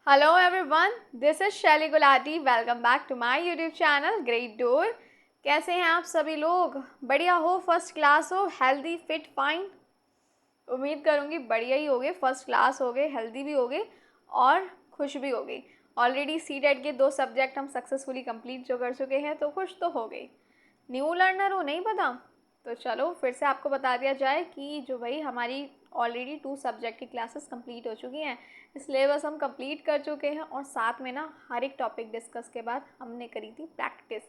Hello everyone, this is Shelly Gulati. Welcome back to my YouTube channel Great Door. कैसे हैं आप सभी लोग? बढ़िया हो, फर्स्ट क्लास हो, हेल्दी फिट फाइन? उम्मीद करूँगी बढ़िया ही होगे, फर्स्ट क्लास होगे, हेल्दी भी होगे और खुश भी होगे। ऑलरेडी सीटेट के 2 सब्जेक्ट हम सक्सेसफुली कंप्लीट जो कर चुके हैं, तो खुश तो हो गई। न्यू लर्नर हो, नहीं पता? तो चलो फिर से आपको बता दिया जाए कि जो भाई हमारी ऑलरेडी 2 सब्जेक्ट की क्लासेस कंप्लीट हो चुकी हैं, सिलेबस हम कंप्लीट कर चुके हैं और साथ में ना हर एक टॉपिक डिस्कस के बाद हमने करी थी प्रैक्टिस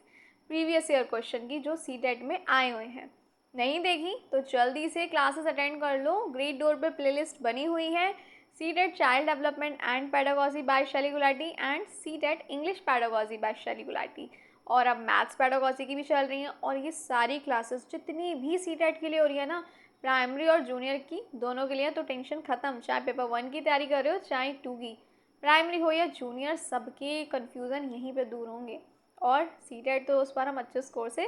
प्रीवियस ईयर क्वेश्चन की जो सीटेट में आए हुए हैं। नहीं देखी तो जल्दी से क्लासेस अटेंड कर लो। ग्रेट डोर पे प्लेलिस्ट बनी हुई है, CTET child development and pedagogy by Shailly Gulati and CTET English pedagogy by Shailly Gulati, और अब मैथ्स पेडागॉजी की भी चल रही हैं। और ये सारी क्लासेस जितनी भी सीटेट के लिए हो रही है ना, प्राइमरी और जूनियर की दोनों के लिए, तो टेंशन ख़त्म। चाहे पेपर 1 की तैयारी कर रहे हो, चाहे 2 की, प्राइमरी हो या जूनियर, सबके कन्फ्यूज़न यहीं पे दूर होंगे। और सीटेट तो उस पर हम अच्छे स्कोर से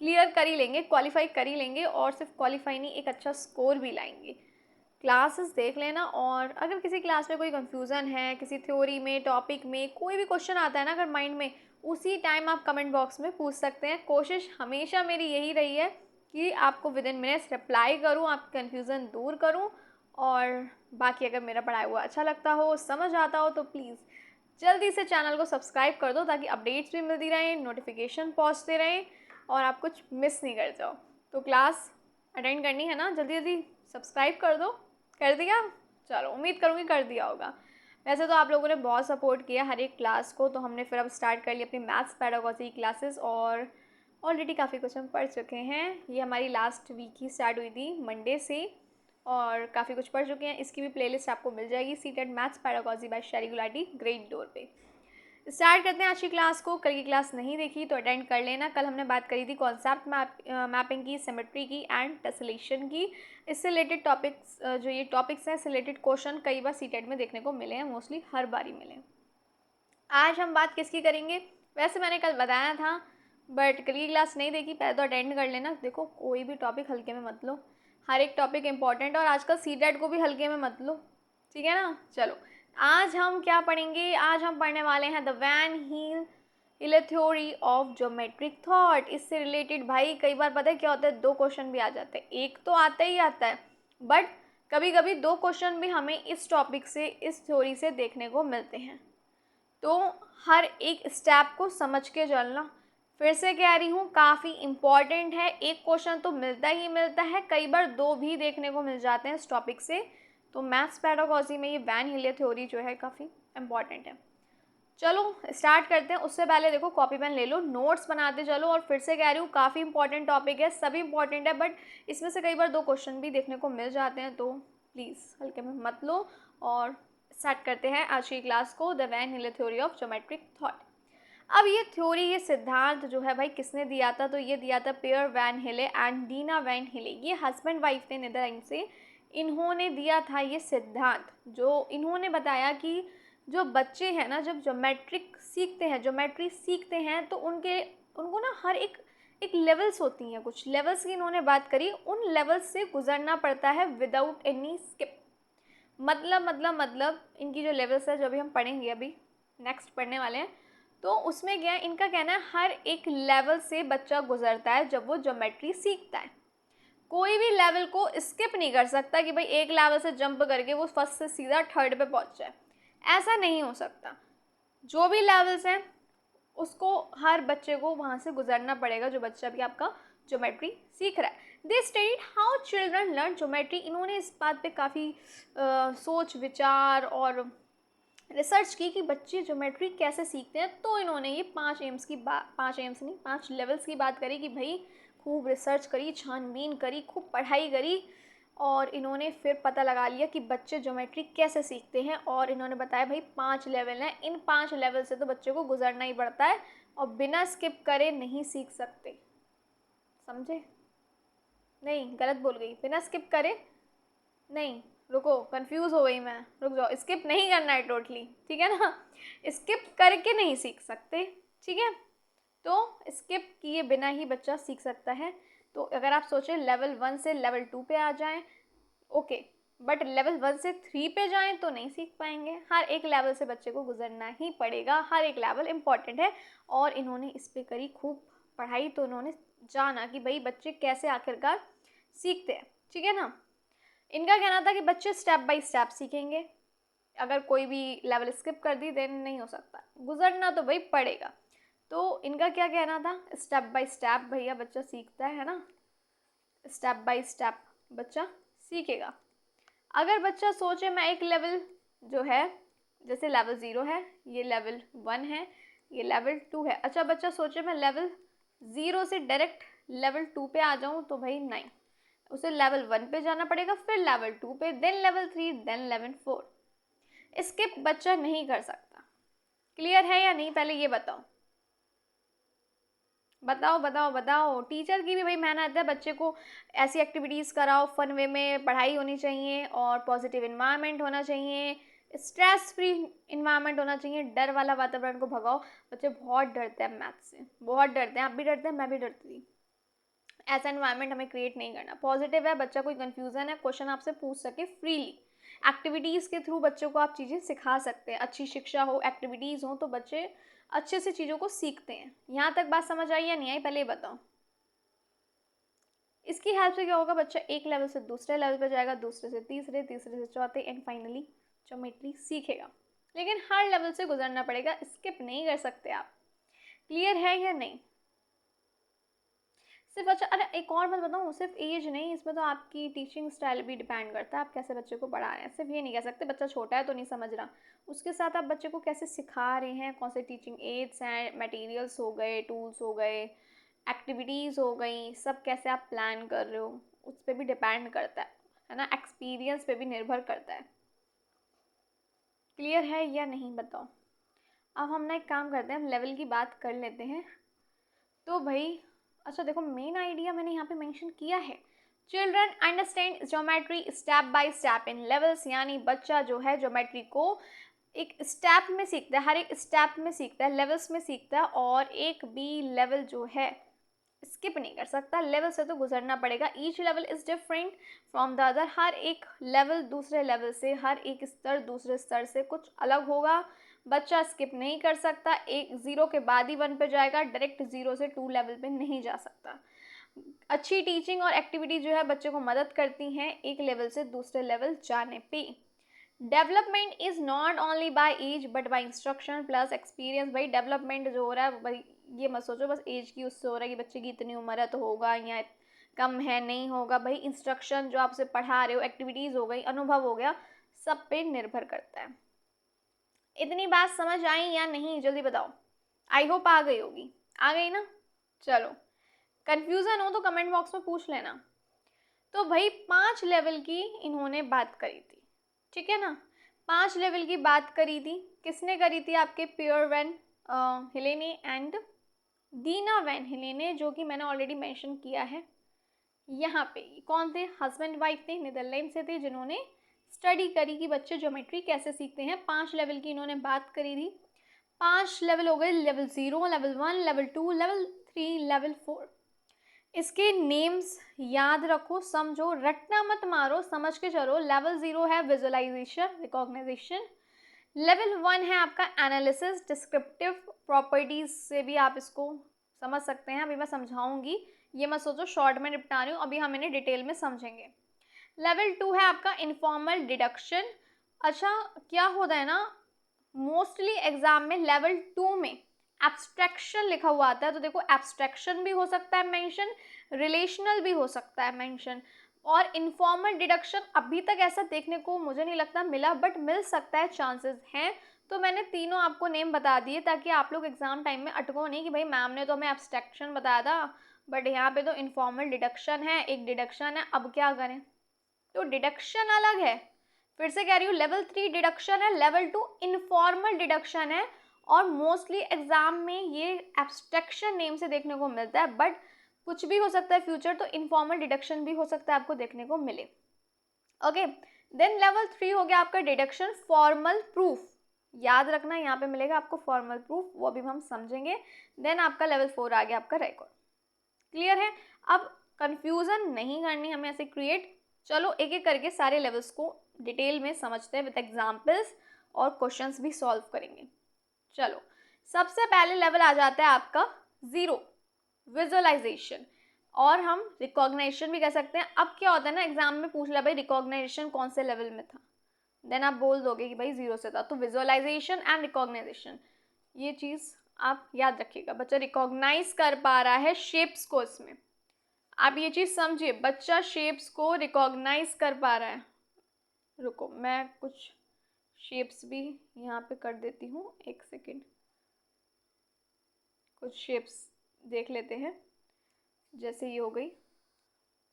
क्लियर कर ही लेंगे, क्वालिफाई कर ही लेंगे, और सिर्फ क्वालिफाई नहीं, एक अच्छा स्कोर भी लाएंगे। क्लासेस देख लेना, और अगर किसी क्लास में कोई कन्फ्यूज़न है, किसी थ्योरी में, टॉपिक में कोई भी क्वेश्चन आता है ना अगर माइंड में, उसी टाइम आप कमेंट बॉक्स में पूछ सकते हैं। कोशिश हमेशा मेरी यही रही है कि आपको विद इन मिनट्स रिप्लाई करूँ, आपकी कन्फ्यूज़न दूर करूँ। और बाकी अगर मेरा पढ़ाया हुआ अच्छा लगता हो, समझ आता हो, तो प्लीज़ जल्दी से चैनल को सब्सक्राइब कर दो, ताकि अपडेट्स भी मिलती रहें, नोटिफिकेशन पहुँचते रहें और आप कुछ मिस नहीं कर जाओ। तो क्लास अटेंड करनी है ना, जल्दी जल्दी सब्सक्राइब कर दो। कर दिया? चलो, उम्मीद करूँगी कर दिया होगा। वैसे तो आप लोगों ने बहुत सपोर्ट किया हर एक क्लास को, तो हमने फिर अब स्टार्ट कर ली अपनी मैथ्स पेडागॉजी क्लासेस, और ऑलरेडी काफ़ी कुछ हम पढ़ चुके हैं। ये हमारी लास्ट वीक ही स्टार्ट हुई थी मंडे से, और काफ़ी कुछ पढ़ चुके हैं। इसकी भी प्लेलिस्ट आपको मिल जाएगी CTET maths pedagogy by Shailly Gulati great door पे। स्टार्ट करते हैं आज की क्लास को। कल की क्लास नहीं देखी तो अटेंड कर लेना। कल हमने बात करी थी कॉन्सेप्ट मैपिंग की, सिमेट्री की एंड टेसलेशन की। इससे रिलेटेड टॉपिक्स, जो ये टॉपिक्स हैं, इससे रिलेटेड क्वेश्चन कई बार सीटेट में देखने को मिले हैं, मोस्टली हर बार ही मिले हैं। आज हम बात किसकी करेंगे? वैसे मैंने कल बताया था, बट कल की क्लास नहीं देखी, पहले तो अटेंड कर लेना। देखो, कोई भी टॉपिक हल्के में मत लो, हर एक टॉपिक इंपॉर्टेंट, और आजकल सीटेट को भी हल्के में मत लो, ठीक है ना? चलो, आज हम क्या पढ़ेंगे? आज हम पढ़ने वाले हैं the Van Hiele theory of geometric thought. इससे रिलेटेड भाई कई बार पता है क्या होता है, 2 क्वेश्चन भी आ जाते हैं। एक तो आता ही आता है, बट कभी कभी 2 क्वेश्चन भी हमें इस टॉपिक से, इस थ्योरी से देखने को मिलते हैं। तो हर एक स्टेप को समझ के चलना। फिर से कह रही हूँ, काफ़ी इम्पॉर्टेंट है। एक क्वेश्चन तो मिलता ही मिलता है, कई बार 2 भी देखने को मिल जाते हैं इस टॉपिक से। तो मैथ्स पेडागॉजी में ये वैन हीलियर थ्योरी जो है काफ़ी इम्पॉर्टेंट है। चलो स्टार्ट करते हैं। उससे पहले देखो, कॉपी पेन ले लो, नोट्स बनाते चलो। और फिर से कह रही हूँ, काफ़ी इंपॉर्टेंट टॉपिक है, सभी इंपॉर्टेंट है, बट इसमें से कई बार 2 क्वेश्चन भी देखने को मिल जाते हैं, तो प्लीज़ हल्के में मत लो। और स्टार्ट करते हैं आज की क्लास को, the van Hiele theory of geometric thought. अब ये थ्योरी, ये सिद्धांत जो है भाई, किसने दिया था? तो ये दिया था पियर वैन हिले एंड डीना वैन हिले। ये हस्बैंड वाइफ थे नीदरलैंड से। इन्होंने दिया था ये सिद्धांत, जो इन्होंने बताया कि जो बच्चे हैं ना, जब ज्योमेट्रिक सीखते हैं, ज्योमेट्री सीखते हैं, तो उनको ना हर एक लेवल्स होती हैं, कुछ लेवल्स की इन्होंने बात करी। उन लेवल्स से गुजरना पड़ता है विदाउट एनी स्किप। मतलब इनकी जो लेवल्स है, जो अभी हम पढ़ेंगे, अभी नेक्स्ट पढ़ने वाले हैं, तो उसमें क्या है, इनका कहना है हर एक लेवल से बच्चा गुजरता है जब वो ज्योमेट्री सीखता है। कोई भी लेवल को स्किप नहीं कर सकता कि भाई एक लेवल से जंप करके वो फर्स्ट से सीधा थर्ड पे पहुंच जाए, ऐसा नहीं हो सकता। जो भी लेवल्स हैं, उसको हर बच्चे को वहाँ से गुजरना पड़ेगा, जो बच्चा भी आपका ज्योमेट्री सीख रहा है। दे studied how children learn geometry. इन्होंने इस बात पे काफ़ी सोच विचार और रिसर्च की कि बच्चे ज्योमेट्री कैसे सीखते हैं। तो इन्होंने ये 5 एम्स की बात, 5 एम्स नहीं, 5 लेवल्स की बात करी कि भाई खूब रिसर्च करी, छानबीन करी, खूब पढ़ाई करी, और इन्होंने फिर पता लगा लिया कि बच्चे ज्योमेट्री कैसे सीखते हैं। और इन्होंने बताया भाई 5 लेवल हैं, इन 5 लेवल से तो बच्चे को गुजरना ही पड़ता है, और बिना स्किप करे नहीं सीख सकते। समझे? नहीं, गलत बोल गई, बिना स्किप करे नहीं। रुको, कंफ्यूज हो गई मैं, रुक जाओ। स्किप नहीं करना है टोटली, ठीक है ना? स्किप करके नहीं सीख सकते, ठीक है? तो स्किप किए बिना ही बच्चा सीख सकता है। तो अगर आप सोचें लेवल 1 से लेवल 2 पे आ जाएं, ओके, बट लेवल 1 से 3 पे जाएं तो नहीं सीख पाएंगे। हर एक लेवल से बच्चे को गुजरना ही पड़ेगा, हर एक लेवल इम्पॉर्टेंट है। और इन्होंने इस पे करी खूब पढ़ाई, तो इन्होंने जाना कि भाई बच्चे कैसे आखिरकार सीखते हैं, ठीक है ना। इनका कहना था कि बच्चे स्टेप बाय स्टेप सीखेंगे, अगर कोई भी लेवल स्किप कर दी देन नहीं हो सकता, गुजरना तो भाई पड़ेगा। तो इनका क्या कहना था, स्टेप बाय स्टेप भैया बच्चा सीखता है ना, स्टेप बाय स्टेप बच्चा सीखेगा। अगर बच्चा सोचे मैं एक लेवल जो है, जैसे लेवल 0 है, ये लेवल 1 है, ये लेवल 2 है, अच्छा बच्चा सोचे मैं लेवल 0 से डायरेक्ट लेवल 2 पे आ जाऊँ, तो भाई नहीं, उसे लेवल 1 पे जाना पड़ेगा, फिर लेवल 2 पे, then level 3, then level 4। Skip बच्चा नहीं कर सकता। क्लियर है या नहीं, पहले ये बताओ, बताओ बताओ बताओ। टीचर की भी भाई मेहनत है, बच्चे को ऐसी एक्टिविटीज़ कराओ, फन वे में पढ़ाई होनी चाहिए और पॉजिटिव इन्वायरमेंट होना चाहिए, स्ट्रेस फ्री इन्वायरमेंट होना चाहिए, डर वाला वातावरण को भगाओ। बच्चे बहुत डरते हैं मैथ से, बहुत डरते हैं, आप भी डरते हैं, मैं भी डरती थी। ऐसा इन्वायरमेंट हमें क्रिएट नहीं करना। पॉजिटिव है, बच्चा कोई कन्फ्यूज़न है, क्वेश्चन आपसे पूछ सके फ्रीली। एक्टिविटीज़ के थ्रू बच्चों को आप चीज़ें सिखा सकते हैं, अच्छी शिक्षा हो, एक्टिविटीज़ हो, तो बच्चे अच्छे से चीज़ों को सीखते हैं। यहाँ तक बात समझ आई या नहीं आई, पहले ये बताओ। इसकी हेल्प से क्या होगा, बच्चा एक लेवल से दूसरे लेवल पर जाएगा, दूसरे से तीसरे, तीसरे से चौथे, एंड फाइनली ज्योमेट्री सीखेगा। लेकिन हर लेवल से गुजरना पड़ेगा, स्किप नहीं कर सकते आप। क्लियर है या नहीं। सिर्फ, अच्छा अरे एक और बात बताऊँ, सिर्फ एज नहीं, इसमें तो आपकी टीचिंग स्टाइल भी डिपेंड करता है, आप कैसे बच्चे को पढ़ा रहे हैं। सिर्फ ये नहीं कह सकते बच्चा छोटा है तो नहीं समझ रहा, उसके साथ आप बच्चे को कैसे सिखा रहे हैं, कौन से टीचिंग एड्स हैं, मटेरियल्स हो गए, टूल्स हो गए, एक्टिविटीज़ हो गई, सब कैसे आप प्लान कर रहे हो, उस पर भी डिपेंड करता है ना, एक्सपीरियंस पे भी निर्भर करता है। क्लियर है या नहीं बताओ। अब हम ना एक काम करते हैं, हम लेवल की बात कर लेते हैं। तो भाई अच्छा देखो, मेन आइडिया मैंने यहाँ पे मेंशन किया है, children understand geometry step by step in levels, यानी बच्चा जो है ज्योमेट्री को एक स्टेप में सीखता है, हर एक स्टेप में सीखता है, लेवल्स में सीखता है, और एक भी लेवल जो है स्किप नहीं कर सकता, लेवल से तो गुजरना पड़ेगा। Each level is different from the other, हर एक लेवल दूसरे लेवल से, हर एक स्तर दूसरे स्तर से कुछ अलग होगा। बच्चा स्किप नहीं कर सकता, एक 0 के बाद ही 1 पे जाएगा, डायरेक्ट 0 से 2 लेवल पे नहीं जा सकता। अच्छी टीचिंग और एक्टिविटी जो है बच्चे को मदद करती हैं एक लेवल से दूसरे लेवल जाने पे। Development is not only by age but by instruction plus experience. भाई डेवलपमेंट जो हो रहा है भाई, ये मत सोचो बस एज की उससे हो रहा है कि बच्चे की इतनी उम्र है तो होगा, या कम है नहीं होगा। भाई इंस्ट्रक्शन जो आपसे पढ़ा रहे हो, एक्टिविटीज़ हो गई, अनुभव हो गया, सब पे निर्भर करता है। इतनी बात समझ आई या नहीं, जल्दी बताओ। आई होप आ गई होगी, आ गई ना। चलो, कन्फ्यूज़न हो तो कमेंट बॉक्स में पूछ लेना। तो भाई 5 लेवल की इन्होंने बात करी थी, ठीक है ना। 5 लेवल की बात करी थी, किसने करी थी, आपके Pierre van Hiele and Dina van Hiele, जो कि मैंने ऑलरेडी मेंशन किया है यहाँ पे। कौन थे, हस्बैंड वाइफ थे, नीदरलैंड से थे, जिन्होंने स्टडी करी कि बच्चे ज्योमेट्री कैसे सीखते हैं। 5 लेवल की इन्होंने बात करी थी। 5 लेवल हो गए, level 0, level 1, level 2, level 3, level 4। इसके नेम्स याद रखो, समझो, रटना मत मारो, समझ के चलो। लेवल 0 है विजुअलाइजेशन, रिकॉग्नाइजेशन। लेवल 1 है आपका एनालिसिस, डिस्क्रिप्टिव प्रॉपर्टीज से भी आप इसको समझ सकते हैं, अभी मैं समझाऊंगी, ये मत सोचो शॉर्ट में निपटा रही हूँ, अभी हम इन्हें डिटेल में समझेंगे। लेवल 2 है आपका इनफॉर्मल डिडक्शन। अच्छा क्या होता है ना, मोस्टली एग्जाम में लेवल 2 में एब्स्ट्रैक्शन लिखा हुआ आता है, तो देखो एब्स्ट्रैक्शन भी हो सकता है मेंशन, रिलेशनल भी हो सकता है मेंशन, और इनफॉर्मल डिडक्शन अभी तक ऐसा देखने को मुझे नहीं लगता मिला, बट मिल सकता है, चांसेस हैं। तो मैंने तीनों आपको नेम बता दिए ताकि आप लोग एग्जाम टाइम में अटको नहीं कि भाई मैम ने तो हमें एब्स्ट्रैक्शन बताया था, बट यहाँ पे तो इनफॉर्मल डिडक्शन है, एक डिडक्शन है, अब क्या करें। तो डिडक्शन अलग है, फिर से कह रही हूँ, लेवल 3 डिडक्शन है, लेवल 2 इनफॉर्मल डिडक्शन है, और मोस्टली एग्जाम में ये एब्स्ट्रैक्शन नेम से देखने को मिलता है, बट कुछ भी हो सकता है फ्यूचर, तो इनफॉर्मल डिडक्शन भी हो सकता है आपको देखने को मिले। ओके, देन लेवल 3 हो गया आपका डिडक्शन फॉर्मल प्रूफ, याद रखना यहाँ पे मिलेगा आपको फॉर्मल प्रूफ, वो भी हम समझेंगे। देन आपका लेवल 4 आ गया आपका रिकॉर्ड। क्लियर है। अब कंफ्यूजन नहीं करनी हमें ऐसे क्रिएट, चलो एक एक करके सारे लेवल्स को डिटेल में समझते हैं विद एग्जाम्पल्स और क्वेश्चंस भी सॉल्व करेंगे। चलो सबसे पहले लेवल आ जाता है आपका 0, विजुअलाइजेशन, और हम रिकॉग्निशन भी कह सकते हैं। अब क्या होता है ना, एग्जाम में पूछ लिया भाई रिकॉग्निशन कौन से लेवल में था, देन आप बोल दोगे कि भाई 0 से था। तो विजुअलाइजेशन एंड रिकॉग्नाइजेशन, ये चीज़ आप याद रखिएगा। बच्चा रिकॉग्नाइज कर पा रहा है शेप्स को, इसमें आप ये चीज़ समझिए, बच्चा शेप्स को रिकॉग्नाइज कर पा रहा है। रुको मैं कुछ शेप्स भी यहाँ पे कर देती हूँ, एक सेकेंड। कुछ शेप्स देख लेते हैं, जैसे ये हो गई,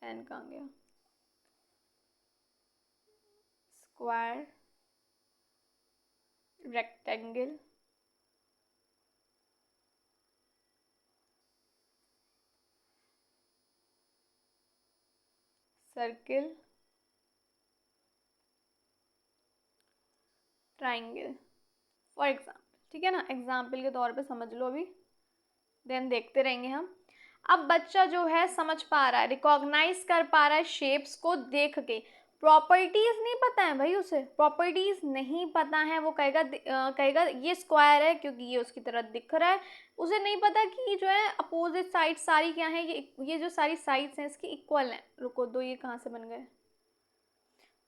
एन कहाँ गया, square, rectangle, circle, triangle, for example. ठीक है ना, एग्जाम्पल के तौर पे समझ लो अभी, देन देखते रहेंगे हम। अब बच्चा जो है समझ पा रहा है, रिकॉग्नाइज कर पा रहा है शेप्स को देख के। प्रॉपर्टीज नहीं पता है भाई, उसे प्रॉपर्टीज नहीं पता है। वो कहेगा ये स्क्वायर है क्योंकि ये उसकी तरह दिख रहा है। उसे नहीं पता कि जो है अपोजिट साइड सारी क्या है, ये जो सारी साइड्स हैं इसकी इक्वल हैं। रुको दो, ये कहाँ से बन गए।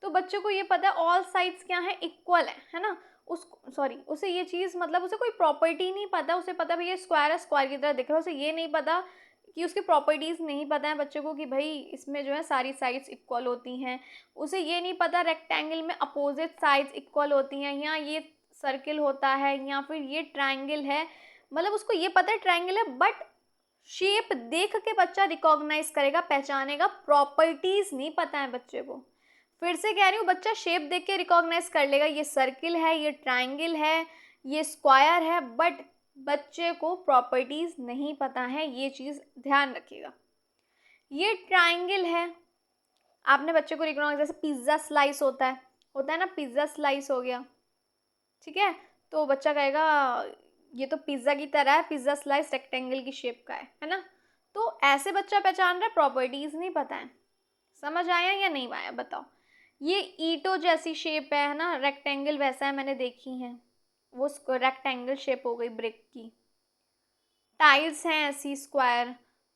तो बच्चे को ये पता है ऑल साइड्स क्या है, इक्वल है ना। उसे ये चीज़ मतलब उसे कोई प्रॉपर्टी नहीं पता। उसे पता भैया स्क्वायर है, स्क्वायर की तरह दिख रहा है। उसे ये नहीं पता कि उसकी प्रॉपर्टीज़ नहीं पता है बच्चे को कि भाई इसमें जो है सारी साइड्स इक्वल होती हैं। उसे ये नहीं पता रेक्टेंगल में अपोजिट साइड्स इक्वल होती हैं, या ये सर्किल होता है, या फिर ये ट्राइंगल है। मतलब उसको ये पता है ट्राइंगल है, बट शेप देख के बच्चा रिकॉग्नाइज करेगा, पहचानेगा। प्रॉपर्टीज़ नहीं पता है बच्चे को। फिर से कह रही हूँ, बच्चा शेप देख के रिकॉग्नाइज कर लेगा, ये सर्किल है, ये ट्राइंगल है, ये स्क्वायर है, बट बच्चे को प्रॉपर्टीज नहीं पता है। ये चीज़ ध्यान रखिएगा। ये ट्राइंगल है, आपने बच्चे को रिकॉग्नाइज, जैसे पिज्ज़ा स्लाइस होता है ना, पिज्ज़ा स्लाइस हो गया। ठीक है, तो बच्चा कहेगा ये तो पिज्ज़ा की तरह है, पिज्ज़ा स्लाइस रेक्टेंगल की शेप का है ना। तो ऐसे बच्चा पहचान रहा है, प्रॉपर्टीज नहीं पता है। समझ आया या नहीं आया बताओ। ये ईंटों जैसी शेप है ना, रेक्टेंगल वैसा है, मैंने देखी है, वो रेक्टेंगल शेप हो गई ब्रिक की। टाइल्स हैं ऐसी स्क्वायर।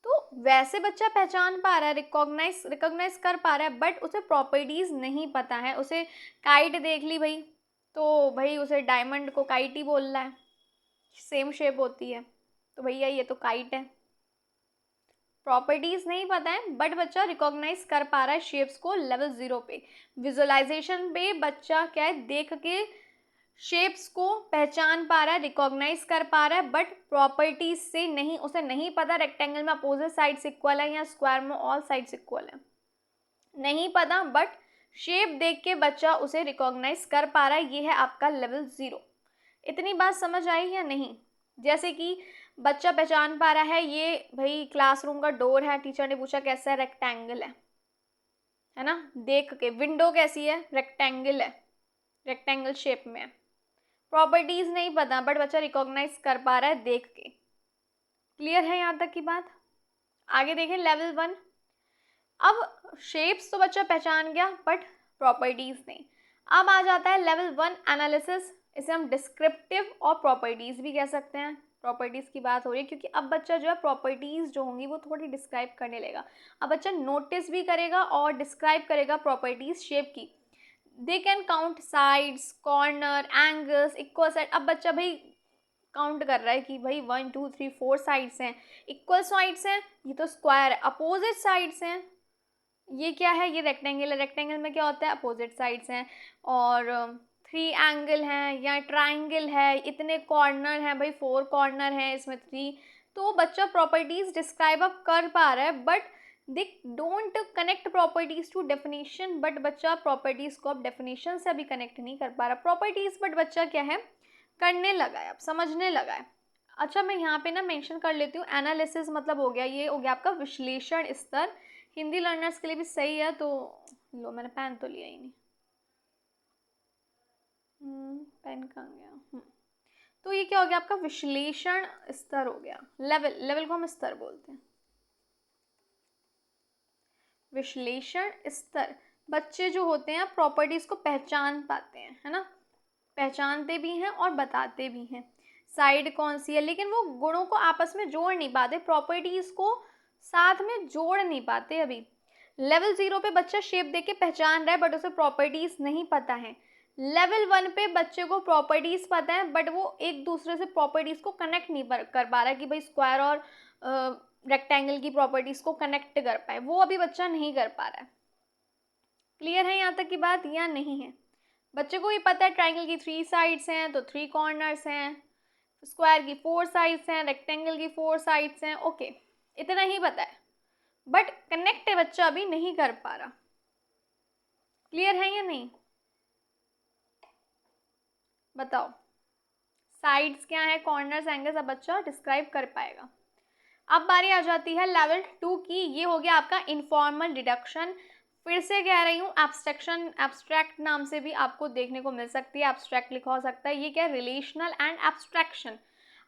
तो वैसे बच्चा पहचान पा रहा है, रिकॉग्नाइज कर पा रहा है, बट उसे प्रॉपर्टीज नहीं पता है। उसे काइट देख ली भाई, तो भाई उसे डायमंड को काइट ही बोल रहा है, सेम शेप होती है, तो भैया ये तो काइट है। प्रॉपर्टीज नहीं पता है, बट बच्चा रिकॉग्नाइज कर पा रहा है शेप्स को लेवल 0 पे। विजुअलाइजेशन पे बच्चा क्या है, देख के शेप्स को पहचान पा रहा है, रिकॉग्नाइज कर पा रहा है, बट प्रॉपर्टीज से नहीं। उसे नहीं पता रेक्टेंगल में अपोजिट साइड्स इक्वल है या स्क्वायर में ऑल साइड्स इक्वल है, नहीं पता, बट शेप देख के बच्चा उसे रिकॉग्नाइज कर पा रहा है। ये है आपका लेवल 0। इतनी बात समझ आई या नहीं। जैसे कि बच्चा पहचान पा रहा है, ये भाई क्लासरूम का डोर है, टीचर ने पूछा कैसा है, रेक्टेंगल है ना। देख के विंडो कैसी है, रेक्टेंगल है, रेक्टेंगल शेप में है। प्रॉपर्टीज नहीं पता, बट बच्चा रिकॉग्नाइज कर पा रहा है देख के। क्लियर है यहाँ तक की बात। आगे देखें लेवल 1। अब शेप्स तो बच्चा पहचान गया, बट प्रॉपर्टीज नहीं। अब आ जाता है लेवल 1 एनालिसिस। इसे हम डिस्क्रिप्टिव और प्रॉपर्टीज भी कह सकते हैं। प्रॉपर्टीज की बात हो रही है क्योंकि अब बच्चा जो है प्रॉपर्टीज जो होंगी वो थोड़ी डिस्क्राइब करने लगेगा। अब बच्चा नोटिस भी करेगा और डिस्क्राइब करेगा प्रॉपर्टीज शेप की। They can count sides, corner, angles, equal side. अब बच्चा भाई काउंट कर रहा है कि भाई 1 2 3 4 साइड्स हैं, इक्वल साइड्स हैं, ये तो स्क्वायर है, अपोजिट साइड्स हैं, ये क्या है, ये रेक्टेंगल है, रेक्टेंगल में क्या होता है, अपोजिट साइड्स हैं, और 3 एंगल हैं या ट्राइंगल है, इतने कॉर्नर हैं भाई, 4 कॉर्नर हैं इसमें 3। तो बच्चा प्रॉपर्टीज डिस्क्राइब अब कर पा रहा है, but they don't connect properties to definition. But बच्चा प्रॉपर्टीज को अब डेफिनेशन से अभी कनेक्ट नहीं कर पा रहा प्रॉपर्टीज, बट बच्चा क्या है, करने लगा है, अब समझने लगा है। अच्छा मैं यहाँ पे ना मेंशन कर लेती हूँ, एनालिसिस मतलब हो गया, ये हो गया आपका विश्लेषण स्तर। हिंदी लर्नर्स के लिए भी सही है। तो लो मैंने पेन तो लिया ही नहीं, पेन कहाँ गया। तो ये क्या हो गया आपका विश्लेषण स्तर हो गया। लेवल को हम स्तर बोलते हैं, विश्लेषण स्तर। बच्चे जो होते हैं प्रॉपर्टीज़ को पहचान पाते हैं, है ना, पहचानते भी हैं और बताते भी हैं साइड कौन सी है, लेकिन वो गुणों को आपस में जोड़ नहीं पाते, प्रॉपर्टीज़ को साथ में जोड़ नहीं पाते। अभी लेवल 0 पे बच्चा शेप देख के पहचान रहा है बट उसे प्रॉपर्टीज़ नहीं पता है। लेवल 1 पे बच्चे को प्रॉपर्टीज़ पता है बट वो एक दूसरे से प्रॉपर्टीज़ को कनेक्ट नहीं कर पा रहा है कि भाई स्क्वायर और रेक्टेंगल की प्रॉपर्टीज़ को कनेक्ट कर पाए, वो अभी बच्चा नहीं कर पा रहा है। क्लियर है यहाँ तक की बात या नहीं है? बच्चे को भी पता है ट्राइंगल की 3 साइड्स हैं तो 3 कॉर्नर्स हैं, स्क्वायर की 4 साइड्स हैं, रेक्टेंगल की 4 साइड्स हैं, ओके, इतना ही पता है बट कनेक्ट बच्चा अभी नहीं कर पा रहा। क्लियर है या नहीं? बताओ, साइड्स क्या है, कॉर्नर्स, एंगल्स, अब बच्चा डिस्क्राइब कर पाएगा। अब बारी आ जाती है लेवल 2 की, ये हो गया आपका इनफॉर्मल डिडक्शन। फिर से कह रही हूँ एब्स्ट्रैक्शन, एब्स्ट्रैक्ट नाम से भी आपको देखने को मिल सकती है, एब्स्ट्रैक्ट लिखा हो सकता है। ये क्या है? Relational and abstraction.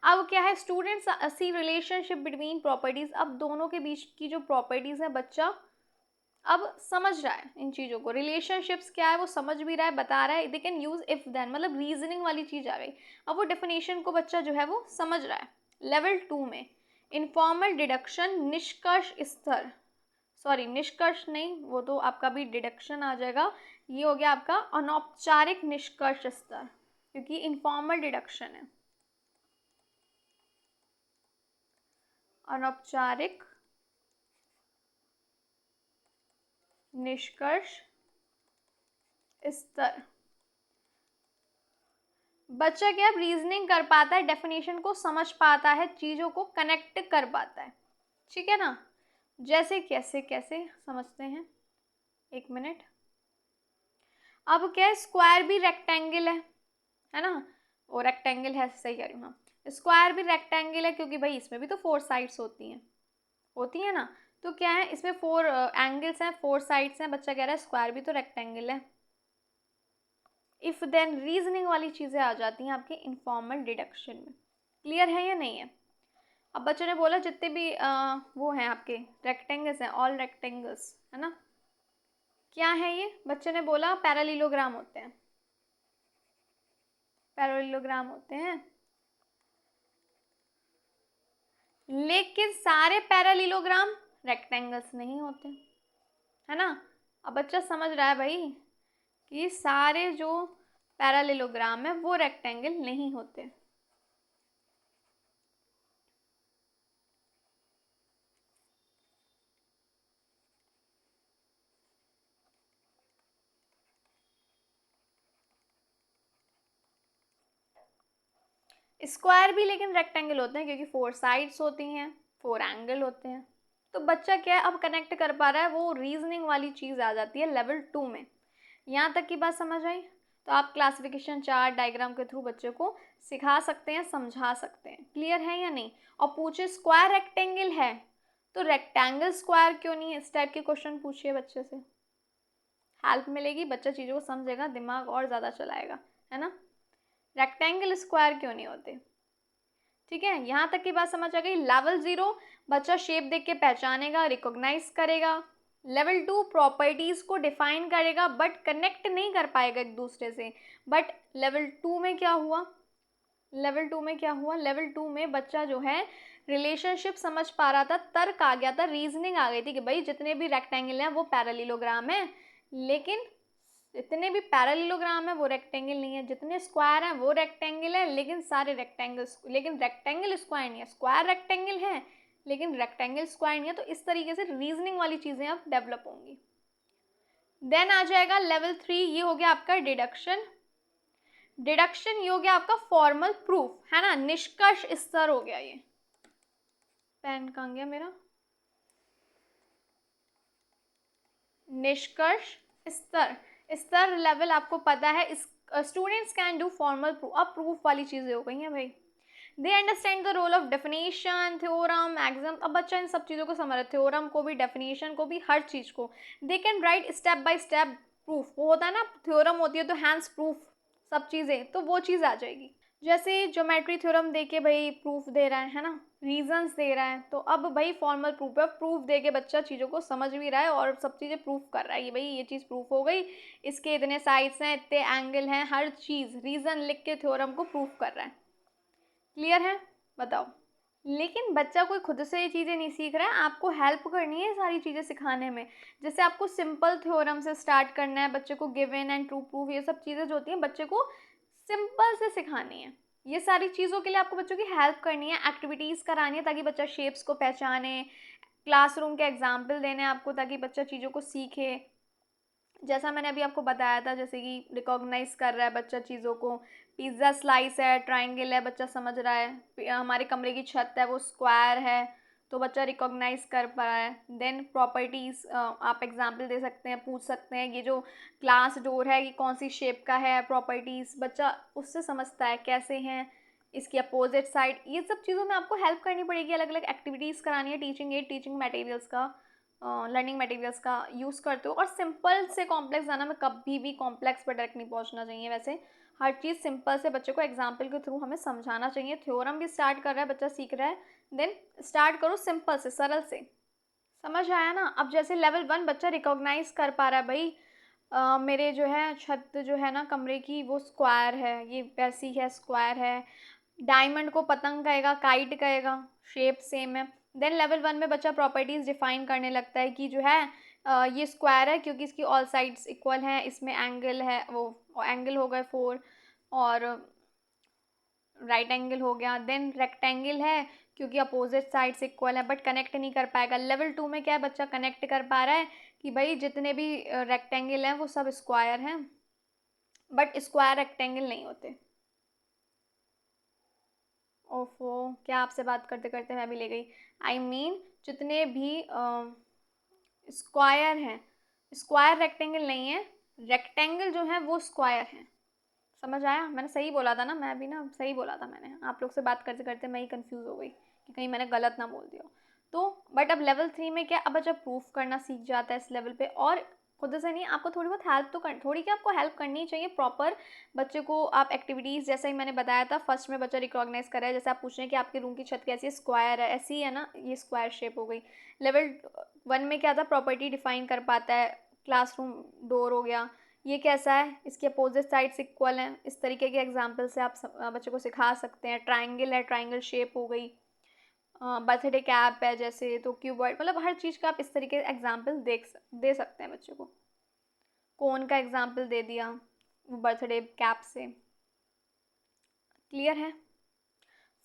अब क्या है? स्टूडेंट्स सी रिलेशनशिप बिटवीन प्रॉपर्टीज। अब दोनों के बीच की जो प्रॉपर्टीज है बच्चा अब समझ रहा है इन चीज़ों को, रिलेशनशिप्स क्या है वो समझ भी रहा है, बता रहा है। They can use if then, मतलब रीजनिंग वाली चीज़ आ गई। अब वो डेफिनेशन को बच्चा जो है वो समझ रहा है। लेवल 2 में इनफॉर्मल डिडक्शन, निष्कर्ष स्तर, सॉरी निष्कर्ष नहीं, वो तो आपका भी डिडक्शन आ जाएगा। ये हो गया आपका अनौपचारिक निष्कर्ष स्तर, क्योंकि इनफॉर्मल डिडक्शन है। अनौपचारिक निष्कर्ष स्तर। बच्चा क्या रीजनिंग कर पाता है, डेफिनेशन को समझ पाता है, चीज़ों को कनेक्ट कर पाता है, ठीक है ना। जैसे कैसे कैसे समझते हैं, एक मिनट। अब क्या है? स्क्वायर भी रेक्टेंगल है ना, वो रेक्टेंगल है, सही कह रही हूँ, हाँ स्क्वायर भी रेक्टेंगल है क्योंकि भाई इसमें भी तो 4 साइड्स होती हैं ना। तो क्या है, इसमें 4 एंगल्स हैं, 4 साइड्स हैं। बच्चा कह रहा है स्क्वायर भी तो रेक्टेंगल है। इफ देन रीजनिंग वाली चीज़ें आ जाती हैं आपके इनफॉर्मल डिडक्शन में। क्लियर है या नहीं है? अब बच्चों ने बोला जितने भी वो हैं आपके रेक्टेंगल्स हैं, ऑल रेक्टेंगल्स, है ना। क्या है ये? बच्चे ने बोला पैरालीलोग्राम होते हैं, पैरालीलोग्राम होते हैं। लेकिन सारे पैरालीलोग्राम रेक्टेंगल्स नहीं होते, है ना। अब बच्चा समझ रहा है भाई कि सारे जो पैरालीलोग्राम है वो रेक्टेंगल नहीं होते। स्क्वायर भी लेकिन रेक्टेंगल होते हैं क्योंकि 4 साइड्स होती हैं, 4 एंगल होते हैं। तो बच्चा क्या है, अब कनेक्ट कर पा रहा है, वो रीजनिंग वाली चीज़ आ जाती है लेवल 2 में। यहाँ तक की बात समझ आई? तो आप क्लासिफिकेशन चार्ट डायग्राम के थ्रू बच्चे को सिखा सकते हैं, समझा सकते हैं। क्लियर है या नहीं? और पूछे स्क्वायर रेक्टेंगल है तो रेक्टेंगल स्क्वायर क्यों नहीं है, इस टाइप के क्वेश्चन पूछिए बच्चे से, हेल्प मिलेगी, बच्चा चीज़ों को समझेगा, दिमाग और ज़्यादा चलाएगा, है ना। रेक्टेंगल स्क्वायर क्यों नहीं होते? ठीक है, यहाँ तक की बात समझ आ गई। लेवल 0 बच्चा शेप देख के पहचानेगा, रिकॉग्नाइज करेगा। लेवल 2 प्रॉपर्टीज़ को डिफाइन करेगा बट कनेक्ट नहीं कर पाएगा एक दूसरे से। बट लेवल 2 में क्या हुआ? लेवल 2 में क्या हुआ? लेवल 2 में बच्चा जो है रिलेशनशिप समझ पा रहा था, तर्क आ गया था, रीजनिंग आ गई थी कि भाई जितने भी रेक्टेंगल हैं वो पैरेललोग्राम है, लेकिन जितने भी पैरेललोग्राम है वो रेक्टेंगल नहीं है, जितने स्क्वायर हैं वो रेक्टेंगल है, लेकिन सारे रेक्टेंगल्स, लेकिन रेक्टेंगल स्क्वायर नहीं है, स्क्वायर रेक्टेंगल है लेकिन रेक्टेंगल स्क्वायर नहीं है। तो इस तरीके से रीजनिंग वाली चीज़ें अब डेवलप होंगी। देन आ जाएगा लेवल 3, ये हो गया आपका डिडक्शन। डिडक्शन ये हो गया आपका फॉर्मल प्रूफ, है ना, निष्कर्ष स्तर हो गया। ये पेन कहाँ गया मेरा? निष्कर्ष स्तर, स्तर लेवल आपको पता है। Students can do formal proof, अब प्रूफ वाली चीज़ें हो गई हैं भाई। They understand the role of definition, theorem, exam. अब बच्चा इन सब चीज़ों को समझ रहा है, थ्योरम को भी, डेफिनेशन को भी, हर चीज़ को। They can write step by step proof, वो होता है ना, थ्योरम होती है तो हैंड्स प्रूफ सब चीज़ें, तो वो चीज़ आ जाएगी। जैसे ज्योमेट्री थ्योरम दे के भाई प्रूफ दे रहा है ना, रीजंस दे रहा है, तो अब भाई फॉर्मल प्रूफ है, प्रूफ दे के बच्चा चीज़ों को समझ भी रहा है और सब चीज़ें प्रूफ कर रहा है कि भाई ये चीज़ प्रूफ हो गई, इसके इतने साइड्स हैं, इतने एंगल हैं, हर चीज़ रीज़न लिख के थ्योरम को प्रूफ कर रहा है। क्लियर है? बताओ। लेकिन बच्चा कोई खुद से ये चीज़ें नहीं सीख रहा है, आपको हेल्प करनी है सारी चीज़ें सिखाने में। जैसे आपको सिंपल थ्योरम से स्टार्ट करना है, बच्चे को गिवन एंड ट्रू प्रूफ, ये सब चीज़ें जो होती हैं बच्चे को सिंपल से सिखानी है। ये सारी चीज़ों के लिए आपको बच्चों की हेल्प करनी है, एक्टिविटीज़ करानी है ताकि बच्चा शेप्स को पहचाने, क्लासरूम के एग्जाम्पल देने हैं आपको ताकि बच्चा चीज़ों को सीखे। जैसा मैंने अभी आपको बताया था, जैसे कि रिकॉग्नाइज कर रहा है बच्चा चीज़ों को, पिज़्ज़ा स्लाइस है, ट्रायंगल है, बच्चा समझ रहा है, हमारे कमरे की छत है वो स्क्वायर है, तो बच्चा रिकॉग्नाइज कर पा रहा है। देन प्रॉपर्टीज़ आप एग्जांपल दे सकते हैं, पूछ सकते हैं, ये जो ग्लास डोर है ये कौन सी शेप का है, प्रॉपर्टीज़ बच्चा उससे समझता है कैसे हैं, इसकी अपोजिट साइड, ये सब चीज़ों में आपको हेल्प करनी पड़ेगी, अलग अलग एक्टिविटीज़ करानी है, टीचिंग एड, टीचिंग मटेरियल्स का, लर्निंग मटेरियल्स का यूज़ करते हो। और सिंपल से कॉम्प्लेक्स जाना में कभी भी कॉम्प्लेक्स पर डायरेक्ट नहीं पहुंचना चाहिए। वैसे हर चीज़ सिंपल से बच्चे को एग्जाम्पल के थ्रू हमें समझाना चाहिए। थ्योरम भी स्टार्ट कर रहा है, बच्चा सीख रहा है, देन स्टार्ट करो सिंपल से, सरल से। समझ आया ना? अब जैसे लेवल 1 बच्चा रिकॉग्नाइज कर पा रहा है, भाई मेरे जो है छत जो है ना कमरे की वो स्क्वायर है, ये वैसी है, स्क्वायर है। डायमंड को पतंग कहेगा, काइट कहेगा, शेप सेम है। देन लेवल 1 में बच्चा प्रॉपर्टीज़ डिफाइन करने लगता है कि जो है ये स्क्वायर है क्योंकि इसकी ऑल साइड्स इक्वल हैं, इसमें एंगल है, वो एंगल हो गए 4, और राइट एंगल हो गया। देन रेक्टेंगल है क्योंकि अपोजिट साइड्स इक्वल है, बट कनेक्ट नहीं कर पाएगा। लेवल 2 में क्या है, बच्चा कनेक्ट कर पा रहा है कि भाई जितने भी रेक्टेंगल हैं वो सब स्क्वायर हैं, बट स्क्वायर रेक्टेंगल नहीं होते। ओफो, क्या आपसे बात करते करते मैं भी ले गई। आई मीन जितने भी स्क्वायर हैं, स्क्वायर रेक्टेंगल नहीं है, रेक्टेंगल जो है वो स्क्वायर है। समझ आया? मैंने सही बोला था ना, मैं भी ना सही बोला था मैंने, आप लोग से बात करते करते मैं ही कंफ्यूज हो गई कि कहीं मैंने गलत ना बोल दिया। तो बट अब लेवल 3 में क्या, अब जब प्रूफ करना सीख जाता है इस लेवल पे, और खुद से नहीं, आपको थोड़ी बहुत हेल्प तो कर, थोड़ी क्या आपको हेल्प करनी चाहिए प्रॉपर। बच्चे को आप एक्टिविटीज़, जैसा ही मैंने बताया था फर्स्ट में बच्चा रिकॉग्नाइज कर रहा है, जैसे आप पूछ रहे हैं कि आपके रूम की छत कैसी है, स्क्वायर है, ऐसी है ना, ये स्क्वायर शेप हो गई। लेवल 1 में क्या था, प्रॉपर्टी डिफाइन कर पाता है, क्लासरूम डोर हो गया, ये कैसा है, इसके अपोजिट साइड्स इक्वल हैं, इस तरीके के एग्जाम्पल से आप बच्चों को सिखा सकते हैं। ट्राइंगल है, ट्राइंगल शेप हो गई। बर्थडे कैप है जैसे, तो क्यूबॉइड, मतलब हर चीज़ का आप इस तरीके के एग्जाम्पल दे सकते हैं बच्चों को। कोन का एग्जाम्पल दे दिया बर्थडे कैप से। क्लियर है?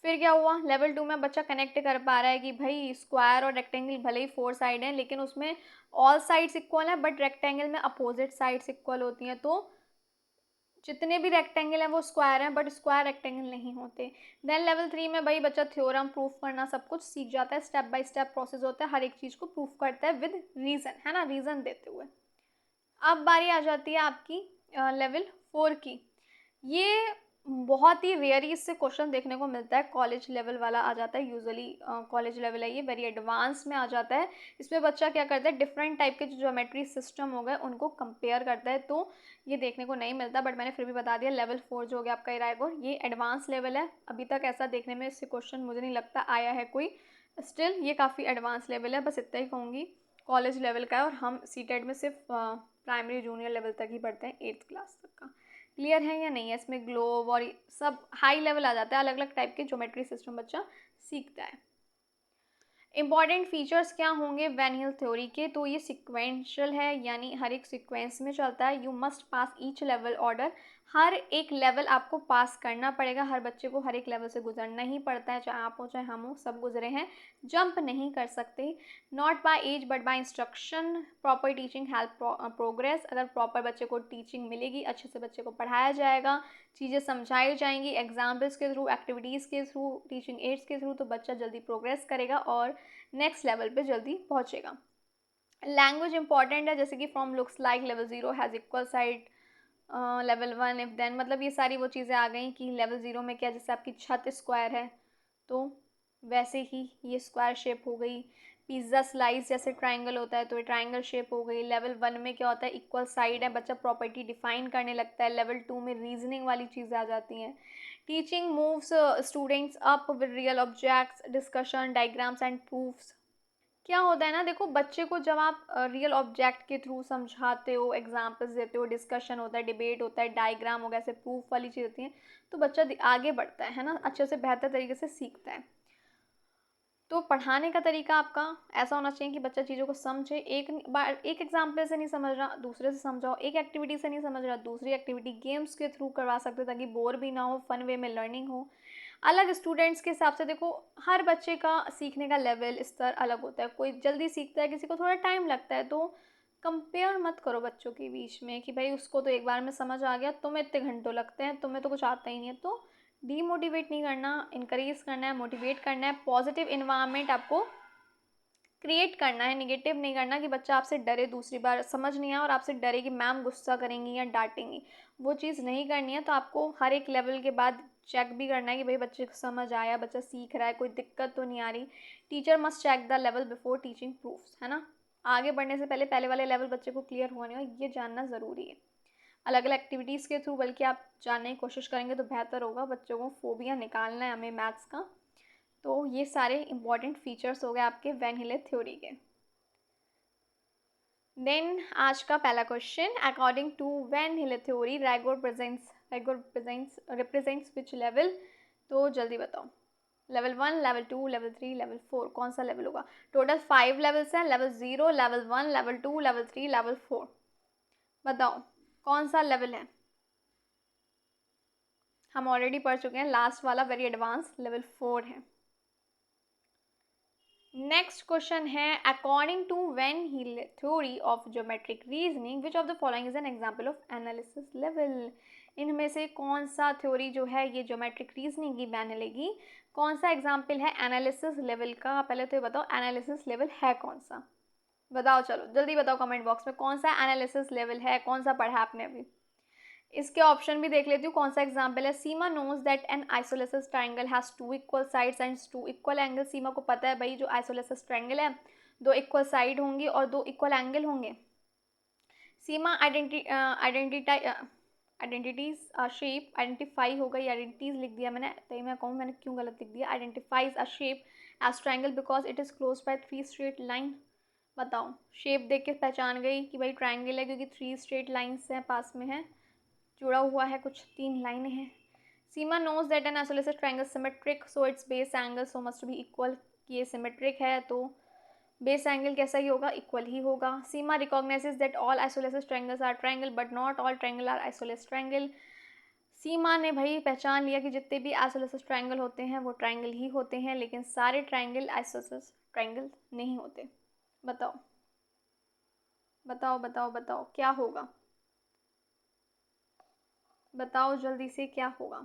फिर क्या हुआ, लेवल 2 में बच्चा कनेक्ट कर पा रहा है कि भाई स्क्वायर और रेक्टेंगल भले ही 4 साइड हैं लेकिन उसमें ऑल साइड्स इक्वल हैं, बट रेक्टेंगल में अपोजिट साइड्स इक्वल होती हैं, तो जितने भी रेक्टेंगल हैं वो स्क्वायर हैं, बट स्क्वायर रेक्टेंगल नहीं होते। देन लेवल 3 में भाई बच्चा थ्योरम प्रूफ करना सब कुछ सीख जाता है, स्टेप बाय स्टेप प्रोसेस होता है, हर एक चीज़ को प्रूफ करता है विद रीज़न, है ना, रीज़न देते हुए। अब बारी आ जाती है आपकी लेवल 4 की। ये बहुत ही रेयर इससे क्वेश्चन देखने को मिलता है, कॉलेज लेवल वाला आ जाता है यूजुअली, कॉलेज लेवल है ये, वेरी एडवांस में आ जाता है। इसमें बच्चा क्या करता है, डिफरेंट टाइप के जो ज्योमेट्री सिस्टम हो गए उनको कंपेयर करता है, तो ये देखने को नहीं मिलता, बट मैंने फिर भी बता दिया। लेवल 4 जो हो गया आपका इराइगोर, ये एडवांस लेवल है, अभी तक ऐसा देखने में इससे क्वेश्चन मुझे नहीं लगता आया है कोई, स्टिल ये काफ़ी एडवांस लेवल है, बस इतना ही कहूँगी। कॉलेज लेवल का है और हम सीटेड में सिर्फ प्राइमरी जूनियर लेवल तक ही पढ़ते हैं, 8th क्लास तक का। क्लियर है या नहीं है? इसमें ग्लोब और सब हाई लेवल आ जाता है, अलग अलग टाइप के ज्योमेट्री सिस्टम बच्चा सीखता है। इंपॉर्टेंट फीचर्स क्या होंगे वैन हिल थ्योरी के, तो ये सिक्वेंशियल है, यानी हर एक सीक्वेंस में चलता है। You must pass each level order, हर एक लेवल आपको पास करना पड़ेगा, हर बच्चे को हर एक लेवल से गुजरना ही पड़ता है, चाहे आप हो चाहे हम हो, सब गुजरे हैं, जंप नहीं कर सकते। Not by age but by instruction, proper teaching help progress, अगर प्रॉपर बच्चे को टीचिंग मिलेगी, अच्छे से बच्चे को पढ़ाया जाएगा, चीज़ें समझाई जाएंगी एग्जाम्पल्स के थ्रू, एक्टिविटीज़ के थ्रू, टीचिंग एड्स के थ्रू, तो बच्चा जल्दी प्रोग्रेस करेगा और नेक्स्ट लेवल पे जल्दी पहुंचेगा। लैंग्वेज इंपॉर्टेंट है, जैसे कि from looks like level 0 has equal side level 1 if then, मतलब ये सारी वो चीज़ें आ गई कि लेवल 0 में क्या, जैसे आपकी छत स्क्वायर है तो वैसे ही ये स्क्वायर शेप हो गई। पिज़्ज़ा स्लाइस जैसे ट्राइंगल होता है तो ये ट्राइंगल शेप हो गई। लेवल 1 में क्या होता है, इक्वल साइड है, बच्चा प्रॉपर्टी डिफाइन करने लगता है। लेवल 2 में रीजनिंग वाली चीज़ें आ जाती हैं। Teaching moves students up with real objects, discussion, diagrams and proofs. क्या होता है ना, देखो बच्चे को जब आप रियल ऑब्जेक्ट के थ्रू समझाते हो, एग्जाम्पल्स देते हो, डिस्कशन होता है, डिबेट होता है, डायग्राम हो गया, ऐसे प्रूफ वाली चीज़ होती है, तो बच्चा आगे बढ़ता है ना, अच्छे से बेहतर तरीके से सीखता है। तो पढ़ाने का तरीका आपका ऐसा होना चाहिए कि बच्चा चीज़ों को समझे। एक बार एक एग्जाम्पल से नहीं समझ रहा, दूसरे से समझाओ। एक एक्टिविटी से नहीं समझ रहा, दूसरी एक्टिविटी गेम्स के थ्रू करवा सकते हो ताकि बोर भी ना हो, फन वे में लर्निंग हो। अलग स्टूडेंट्स के हिसाब से देखो, हर बच्चे का सीखने का लेवल स्तर अलग होता है। कोई जल्दी सीखता है, किसी को थोड़ा टाइम लगता है। तो कंपेयर मत करो बच्चों के बीच में कि भाई उसको तो एक बार में समझ आ गया, तुम्हें इतने घंटों लगते हैं, तुम्हें तो कुछ आता ही नहीं है। तो डीमोटिवेट नहीं करना, इनकरेज करना है, मोटिवेट करना है। पॉजिटिव इन्वायरमेंट आपको क्रिएट करना है, निगेटिव नहीं करना कि बच्चा आपसे डरे, दूसरी बार समझ नहीं आया और आपसे डरे कि मैम गुस्सा करेंगी या डांटेंगी। वो चीज़ नहीं करनी है। तो आपको हर एक लेवल के बाद चेक भी करना है कि भाई बच्चे को समझ आया, बच्चा सीख रहा है, कोई दिक्कत तो नहीं आ रही। Teacher must check the level before teaching proofs, है ना। आगे बढ़ने से पहले पहले वाले लेवल बच्चे को क्लियर हुआ नहीं हो, ये जानना ज़रूरी है। अलग अलग एक्टिविटीज़ के थ्रू बल्कि आप जानने की कोशिश करेंगे तो बेहतर होगा। बच्चों को फोबिया निकालना है हमें मैथ्स का। तो ये सारे इंपॉर्टेंट फीचर्स हो गए आपके वैन हिले थ्योरी के। देन आज का पहला क्वेश्चन, अकॉर्डिंग टू वैन हिले थ्योरी रैगोर रिप्रेजेंट्स विच लेवल। तो जल्दी बताओ, लेवल 1, लेवल 2, लेवल 3, लेवल 4, कौन सा लेवल होगा। टोटल 5 लेवल्स हैं, level 0, level 1, level 2, level 3, level 4। बताओ कौन सा लेवल है। हम ऑलरेडी पढ़ चुके हैं, लास्ट वाला वेरी एडवांस लेवल 4 है। नेक्स्ट क्वेश्चन है, according to Van Hiele theory of geometric reasoning which of the following is an example of analysis level. इनमें से कौन सा थ्योरी जो है ये ज्योमेट्रिक रीजनिंग की बैन लेगी, कौन सा एग्जांपल है एनालिसिस लेवल का। पहले तो ये बताओ एनालिसिस लेवल है कौन सा। बताओ, चलो जल्दी बताओ कमेंट बॉक्स में कौन सा एनालिसिस लेवल है, कौन सा पढ़ा आपने अभी। इसके ऑप्शन भी देख लेती हूँ कौन सा एग्जाम्पल है। Seema knows that an isosceles triangle has 2 equal sides and 2 equal angle. Seema को पता है भाई जो आइसोलेसिस ट्राइंगल है 2 इक्वल साइड होंगी और 2 इक्वल एंगल होंगे। सीमा आइडेंटिटीज शेप आइडेंटिफाई हो गई, आइडेंटिटीज लिख दिया मैंने, तभी मैं कहूँ मैंने क्यों गलत लिख दिया। Identifies a shape as triangle because it is close by 3 straight line. बताओ, शेप देख के पहचान गई कि भाई ट्राइंगल है क्योंकि 3 स्ट्रेट लाइन्स हैं, पास में है, जुड़ा हुआ है, कुछ 3 लाइनें हैं। Seema knows that an isolated triangle symmetric so its base angle so must be equal. ये सिमेट्रिक है तो बेस एंगल कैसा ही होगा, इक्वल ही होगा। Seema recognises that all isolated triangles are triangle but not all triangle are isolated triangle. Seema ने भाई पहचान लिया कि जितने भी आइसोलेटेड ट्राइंगल होते हैं वो ट्राइंगल ही होते हैं, लेकिन सारे ट्राइंगल आइसोलेटेड ट्राइंगल नहीं होते। बताओ बताओ बताओ बताओ क्या होगा, बताओ जल्दी से क्या होगा।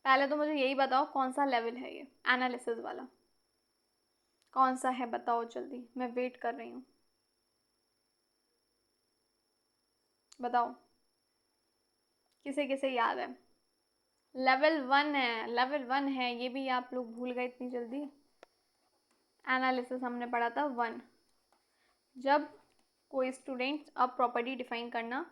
पहले तो मुझे यही बताओ कौन सा लेवल है ये एनालिसिस वाला, कौन सा है बताओ जल्दी, मैं वेट कर रही हूँ। बताओ किसे किसे याद है। लेवल 1 है, लेवल 1 है, ये भी आप लोग भूल गए इतनी जल्दी। एनालिसिस हमने पढ़ा था 1। जब कोई स्टूडेंट अब प्रॉपर्टी डिफाइन करना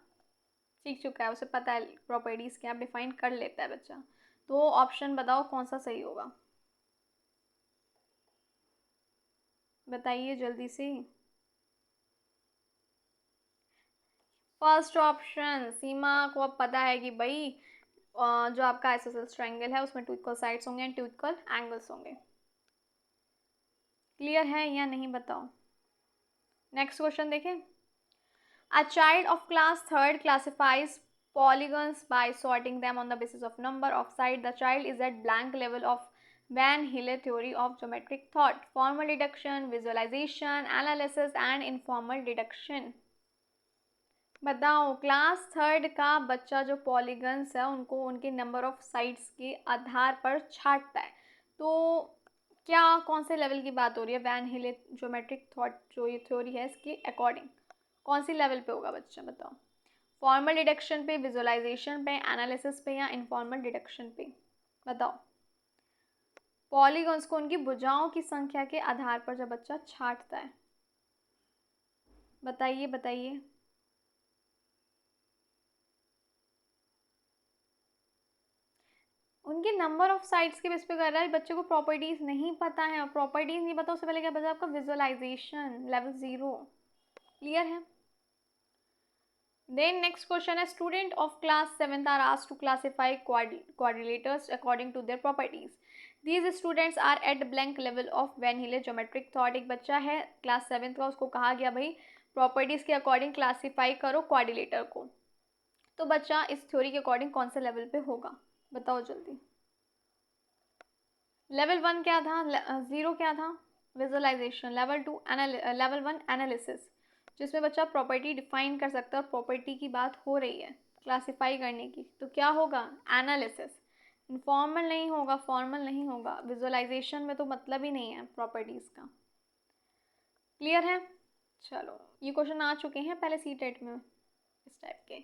सीख चुका है, उसे पता है प्रॉपर्टीज़ क्या, डिफाइन कर लेता है बच्चा। तो ऑप्शन बताओ कौन सा सही होगा, बताइए जल्दी से। फर्स्ट ऑप्शन, सीमा को अब पता है कि भाई जो आपका आइसोसेलेस ट्रायंगल है उसमें 2 इक्वल साइड्स होंगे एंड 2 इक्वल एंगल्स होंगे। क्लियर है या नहीं बताओ। नेक्स्ट क्वेश्चन देखें। A child of class 3rd classifies polygons by sorting them on the basis of number of side. The child is at blank level of Van Hille theory of geometric thought. Formal deduction, visualization, analysis and informal deduction. बताओ, class 3rd का बच्चा जो polygons है उनको उनके number of sides के आधार पर छांटता है। तो क्या कौन से लेवल की बात हो रही है, वैन हिले ज्योमेट्रिक थॉट जो ये थ्योरी है इसके अकॉर्डिंग कौन सी लेवल पे होगा बच्चा बताओ। फॉर्मल डिडक्शन पे, विजुअलाइजेशन पे, एनालिसिस पे या इनफॉर्मल डिडक्शन पे। बताओ पॉलीगॉन्स को उनकी भुजाओं की संख्या के आधार पर जब बच्चा छांटता है। बताइए बताइए। उनके नंबर ऑफ साइड्स के बेस पे कर रहा है। बच्चे को प्रॉपर्टीज नहीं पता है, और प्रॉपर्टीज नहीं पता उससे पहले क्या बचा आपका विजुअलाइजेशन लेवल 0। क्लियर है। Then next question है, student of class 7th are asked to classify quadrilaters according to their properties. These students are at blank level of Van Hille geometric thought. एक बच्चा है क्लास 7th का, उसको कहा गया भाई प्रॉपर्टीज के अकॉर्डिंग क्लासीफाई करो क्वाड्रिलेटर को। तो बच्चा इस थ्योरी के अकॉर्डिंग कौन से लेवल पे होगा, बताओ जल्दी। लेवल 1 क्या था, 0 क्या था, विजुअलाइजेशन। लेवल 1 एनालिसिस, जिसमें बच्चा प्रॉपर्टी डिफाइन कर सकता है और प्रॉपर्टी की बात हो रही है क्लासिफाई करने की, तो क्या होगा एनालिसिस। इनफॉर्मल नहीं होगा, फॉर्मल नहीं होगा। विजुअलाइजेशन में तो मतलब ही नहीं है प्रॉपर्टीज़ का। क्लियर है। चलो ये क्वेश्चन आ चुके हैं पहले सी टेट में इस टाइप के।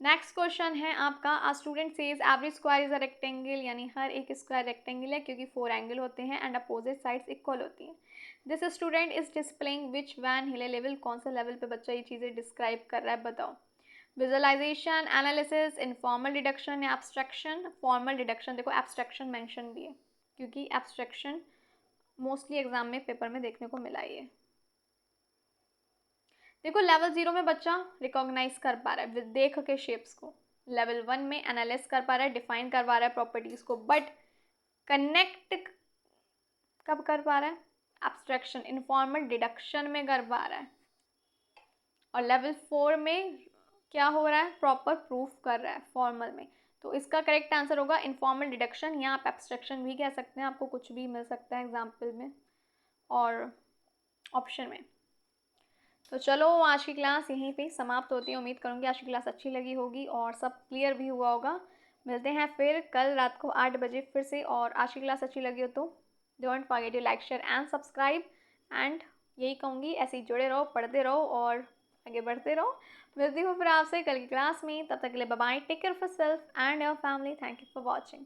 नेक्स्ट क्वेश्चन है आपका, a student says every square is a rectangle, यानी हर एक स्क्वायर रेक्टेंगल है क्योंकि 4 एंगल होते हैं एंड अपोजिट साइड्स इक्वल होती हैं। This student is displaying which when हिले लेवल, कौन सा लेवल पे बच्चा ये चीज़ें डिस्क्राइब कर रहा है, बताओ। विजुअलाइजेशन, एनालिसिस, इनफॉर्मल डिडक्शन या एब्स्ट्रैक्शन। फॉर्मल डिडक्शन, देखो एब्स्ट्रैक्शन मेंशन भी है क्योंकि एब्स्ट्रैक्शन मोस्टली एग्जाम में पेपर में देखने को मिला ही है। देखो लेवल 0 में बच्चा रिकॉग्नाइज कर पा रहा है देख के शेप्स को, लेवल 1 में एनालाइज कर पा रहा है, डिफाइन करवा रहा है प्रॉपर्टीज को, बट कनेक्ट कब कर पा रहा है, एब्स्ट्रैक्शन इनफॉर्मल डिडक्शन में कर पा रहा है। और लेवल 4 में क्या हो रहा है, प्रॉपर प्रूफ कर रहा है फॉर्मल में। तो इसका करेक्ट आंसर होगा इनफॉर्मल डिडक्शन, या आप एब्स्ट्रैक्शन भी कह सकते हैं, आपको कुछ भी मिल सकता है एग्जाम्पल में और ऑप्शन में। तो चलो आज की क्लास यहीं पे समाप्त होती है। उम्मीद करूँगी आज की क्लास अच्छी लगी होगी और सब क्लियर भी हुआ होगा। मिलते हैं फिर कल रात को 8 बजे फिर से, और आज की क्लास अच्छी लगी हो तो don't forget to like share and subscribe. And यही कहूँगी, ऐसे ही जुड़े रहो, पढ़ते रहो और आगे बढ़ते रहो। मिलती हूँ फिर आपसे कल की क्लास में, तब तक के लिए bye bye, take care of yourself and your family. Thank you for watching.